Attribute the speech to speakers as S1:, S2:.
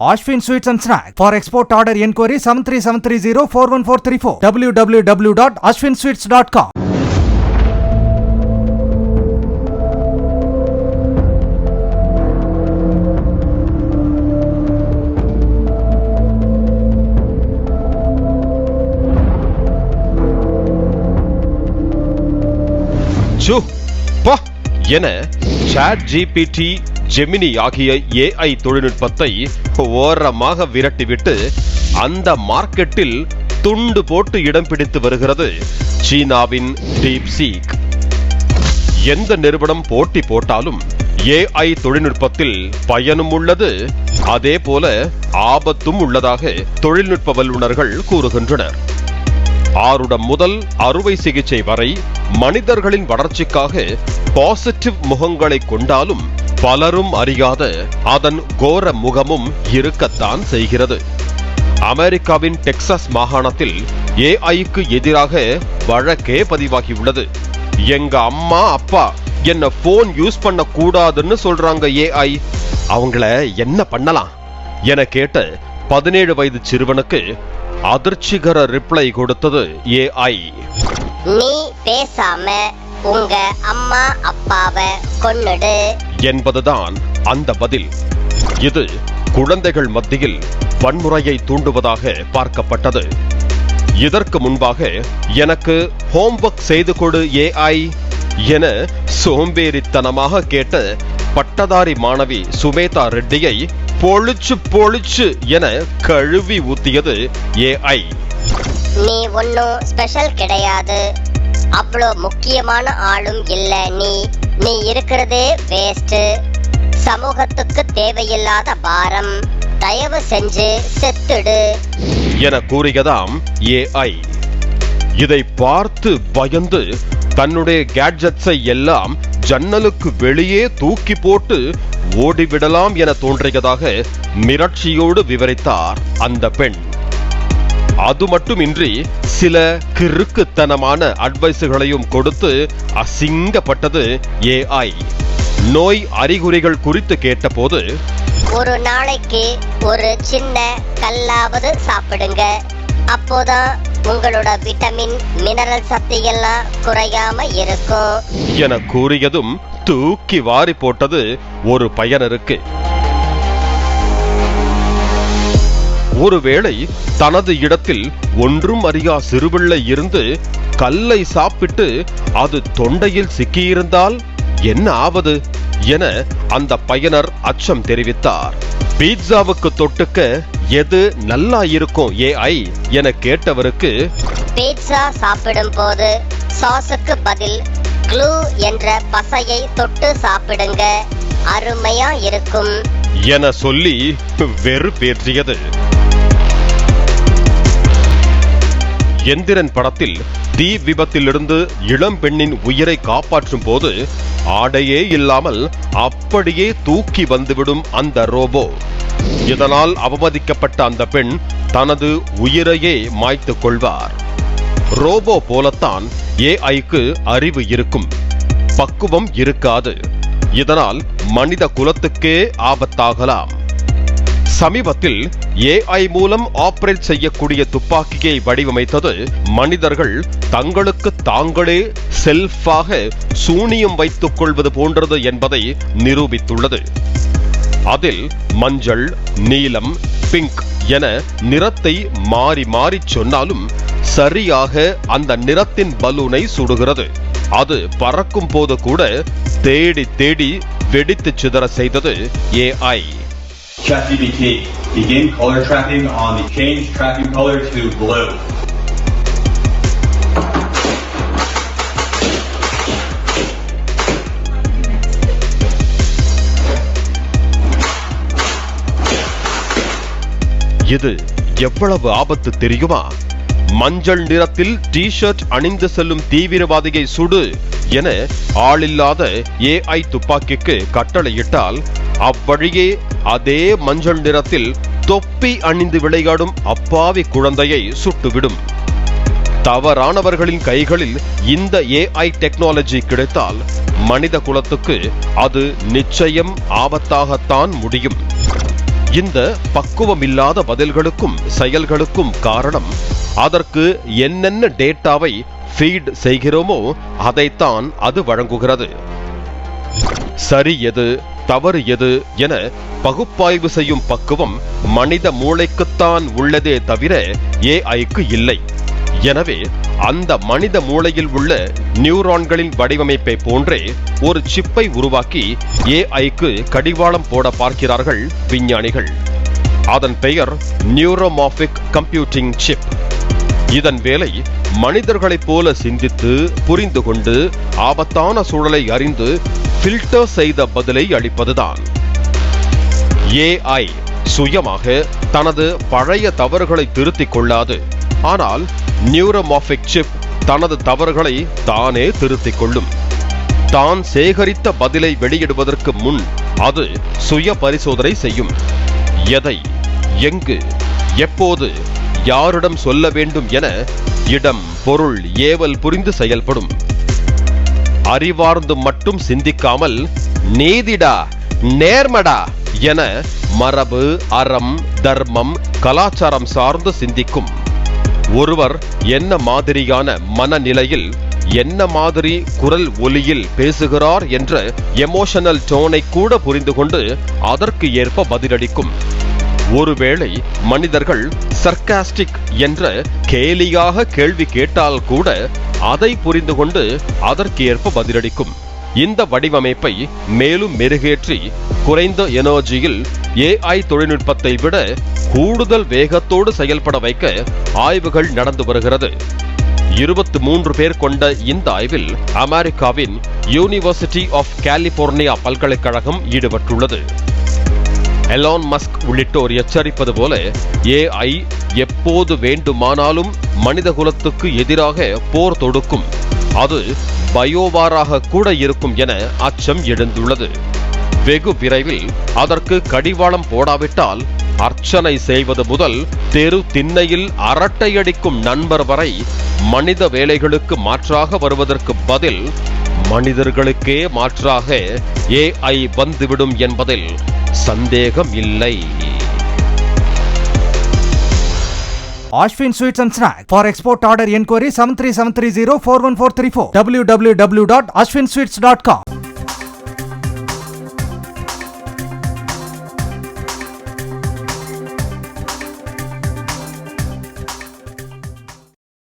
S1: Ashwin Sweets and Snacks. For export order enquiry 73730 41434 www.ashwinsweets.com.
S2: என chat GPT, Gemini ஆகிய AI தொழில்நுட்பத்தை ஓரமாக விரட்டிவிட்டு அந்த மார்க்கெட்டில் துண்டு போட்டு இடம் பிடித்து வருகிறது சீனாவின் டீப்சீக். எந்த நிறுவனம் போட்டி போட்டாலும் ஏஐ தொழில்நுட்பத்தில் பயனும் உள்ளது, அதே போல ஆபத்தும் உள்ளதாக தொழில்நுட்ப வல்லுநர்கள் கூறுகின்றனர். ஆருடம் முதல் அறுவை சிகிச்சை வரை மனிதர்களின் வளர்ச்சிக்காக பாசிட்டிவ் முகங்களை கொண்டாலும் பலரும் அறியாத அதன் கோர முகமும் இருக்கத்தான் செய்கிறது. அமெரிக்காவின் டெக்சாஸ் மாகாணத்தில் ஏஐக்கு எதிராக வழக்கே பதிவாகியுள்ளது. எங்க அம்மா அப்பா என்ன போன் யூஸ் பண்ண கூடாதுன்னு சொல்றாங்க ஏஐ, அவங்கள என்ன பண்ணலாம் என கேட்ட 17 வயது சிறுவனுக்கு அதிர்ச்சிகர ரிப்ளை கொடுத்தது ஏஐ.
S3: நீ பேசாம உங்க அம்மா அப்பாவை கொன்னுடு
S2: என்பதுதான் அந்த பதில். இது குழந்தைகள் மத்தியில் வன்முறையை தூண்டுவதாக பார்க்கப்பட்டது. இதற்கு முன்பாக எனக்கு ஹோம்வொர்க் செய்து கொடு ஏஐ என சோம்பேறித்தனமாக கேட்ட பட்டதாரி மாணவி சுமேதா ரெட்டியை பொழிச்சு என கழுவி ஊத்தியது ஏஐ.
S3: நீ ஒன்னும் ஸ்பெஷல் கிடையாது, அவ்வளோ முக்கியமான ஆளும் இல்ல, நீ இருக்கிறதே வேஸ்ட், சமூகத்துக்கு தேவையில்லாத பாரம், தயவு செஞ்சு செத்துடு
S2: என கூறியதாம் ஏஐ. இதை பார்த்து பயந்து தன்னுடைய கேட்ஜெட்ஸை எல்லாம் ஜன்னலுக்கு வெளியே தூக்கி போட்டு ஓடிவிடலாம் என தோன்றியதாக மிரட்சியோடு விவரித்தார் அந்த பெண். அது மட்டுமின்றி சில கிறுக்குத்தனமான அட்வைஸுகளையும் கொடுத்து அசிங்கப்பட்டது ஏஐ. நோய் அறிகுறிகள் குறித்து கேட்டபோது,
S3: ஒரு நாளைக்கு ஒரு சின்ன கல்லாவது சாப்பிடுங்க, அப்போதான் உங்களோட விட்டமின் மினரல் சக்தி எல்லாம் குறையாம இருக்கும்
S2: என கூறியதும் தூக்கி வாரி போட்டது ஒரு பயனருக்கு. ஒருவேளை தனது இடத்தில் ஒன்றும் அறியா சிறுபிள்ளை இருந்து கல்லை சாப்பிட்டு அது தொண்டையில் சிக்கியிருந்தால் என்ன ஆவது என அந்த பயனர் அச்சம் தெரிவித்தார். பீட்சாவுக்கு தொட்டுக்க எது நல்லா இருக்கும் ஏஐ என கேட்டவருக்கு,
S3: பீட்சா சாப்பிடும் போது சாஸுக்கு பதில் க்ளூ என்ற பசையை தொட்டு சாப்பிடுங்க, அருமையா இருக்கும்
S2: என சொல்லி வெறுப்பேற்றியது. எந்திரன் படத்தில் தீ விபத்திலிருந்து இளம் பெண்ணின் உயிரை காப்பாற்றும் போது ஆடையே இல்லாமல் அப்படியே தூக்கி வந்துவிடும் அந்த ரோபோ. இதனால் அவமதிக்கப்பட்ட அந்த பெண் தனது உயிரையே மாய்த்துக் கொள்வார். ரோபோ போலத்தான் ஏஐக்கு அறிவு இருக்கும், பக்குவம் இருக்காது. இதனால் மனித குலத்துக்கே ஆபத்தாகலாம். சமீபத்தில் ஏஐ மூலம் ஆபரேட் செய்யக்கூடிய துப்பாக்கியை வடிவமைத்தது மனிதர்கள் தங்களுக்கு தாங்களே செல்ஃபாக சூனியம் வைத்துக் கொள்வது போன்றது என்பதை நிரூபித்துள்ளது. அதில் மஞ்சள், நீலம், பிங்க் என நிறத்தை மாறி மாறி சொன்னாலும் சரியாக அந்த நிறத்தின் பலூனை சுடுகிறது. அது பறக்கும் போது கூட தேடி தேடி வெடித்து சிதற செய்தது AI.
S4: ChatGPT, begin color tracking on the change tracking color to blue.
S2: இது எவ்வளவு ஆபத்து தெரியுமா? மஞ்சள் நிறத்தில் டி ஷர்ட் அணிந்து செல்லும் தீவிரவாதியை சுடு என ஆளில்லாத ஏஐ துப்பாக்கிக்கு கட்டளையிட்டால் அவ்வழியே அதே மஞ்சள் நிறத்தில் தொப்பி அணிந்து விளையாடும் அப்பாவி குழந்தையை சுட்டுவிடும். தவறானவர்களின் கைகளில் இந்த ஏஐ டெக்னாலஜி கிடைத்தால் மனித குலத்துக்கு அது நிச்சயம் ஆபத்தாகத்தான் முடியும். இந்த பக்குவமில்லாத பதில்களுக்கும் செயல்களுக்கும் காரணம் அதற்கு என்னென்ன டேட்டாவை ஃபீட் செய்கிறோமோ அதைத்தான் அது வழங்குகிறது. சரி எது தவறு எது என பகுப்பாய்வு செய்யும் பக்குவம் மனித மூளைக்குத்தான் உள்ளதே தவிர ஏஐக்கு இல்லை. எனவே அந்த மனித மூளையில் உள்ள நியூரான்களின் வடிவமைப்பை போன்றே ஒரு சிப்பை உருவாக்கி ஏஐக்கு கடிவாளம் போட பார்க்கிறார்கள் விஞ்ஞானிகள். அதன் பெயர் நியூரோமார்பிக் கம்ப்யூட்டிங் சிப். இதன் வேலை மனிதர்களைப் போல சிந்தித்து புரிந்து கொண்டு ஆபத்தான சூழலை அறிந்து ஃபில்டர் செய்த பதிலை அளிப்பதுதான். ஏஐ சுயமாக தனது பழைய தவறுகளை திருத்திக் கொள்ளாது. ஆனால் நியூரோமார்பிக் சிப் தனது தவறுகளை தானே திருத்திக் கொள்ளும். தான் சேகரித்த பதிலை வெளியிடுவதற்கு முன் அது சுய பரிசோதனை செய்யும். எதை, எங்கு, எப்போது, யாரிடம் சொல்ல வேண்டும் என இடம், பொருள், ஏவல் புரிந்து செயல்படும். அறிவார்ந்து மட்டும் சிந்திக்காமல் நீதிடா, நேர்மடா என மரபு, அறம், தர்மம், கலாச்சாரம் சார்ந்து சிந்திக்கும். ஒருவர் என்ன மாதிரியான மனநிலையில் என்ன மாதிரி குரல் ஒலியில் பேசுகிறார் என்ற எமோஷனல் டோனை கூட புரிந்து கொண்டு அதற்கு ஏற்ப பதிலளிக்கும். ஒருவேளை மனிதர்கள் சர்காஸ்டிக் என்ற கேலியாக கேள்வி கேட்டால் கூட அதை புரிந்து கொண்டு அதற்கு ஏற்ப பதிலளிக்கும். இந்த வடிவமைப்பை மேலும் மெருகேற்றி குறைந்த எனர்ஜியில் ஏஐ தொழில்நுட்பத்தை விட கூடுதல் வேகத்தோடு செயல்பட வைக்க ஆய்வுகள் நடந்து வருகிறது. 23 பேர் கொண்ட இந்த ஆய்வில் அமெரிக்காவின் யூனிவர்சிட்டி ஆஃப் கலிபோர்னியா பல்கலைக்கழகம் ஈடுபட்டுள்ளது. எலான் மஸ்க் உள்ளிட்டோர் எச்சரிப்பது போல ஏஐ எப்போது வேண்டுமானாலும் மனித குலத்துக்கு எதிராக போர் தொடுக்கும். அது பயோவாராக கூட இருக்கும் என அச்சம் எழுந்துள்ளது. வெகு விரைவில் அதற்கு கடிவாளம் போடாவிட்டால் அர்ச்சனை செய்வது முதல் தெரு திண்ணையில் அரட்டையடிக்கும் நண்பர் வரை மனித வேலைகளுக்கு மாற்றாக வருவதற்கு பதில் மனிதர்களுக்கே மாற்றாக ஏஐ வந்துவிடும் என்பதில் சந்தேகம் இல்லை.
S1: Ashwin Sweets and Snacks. For export order enquiry 73730 41434 www.ashwinsweets.com.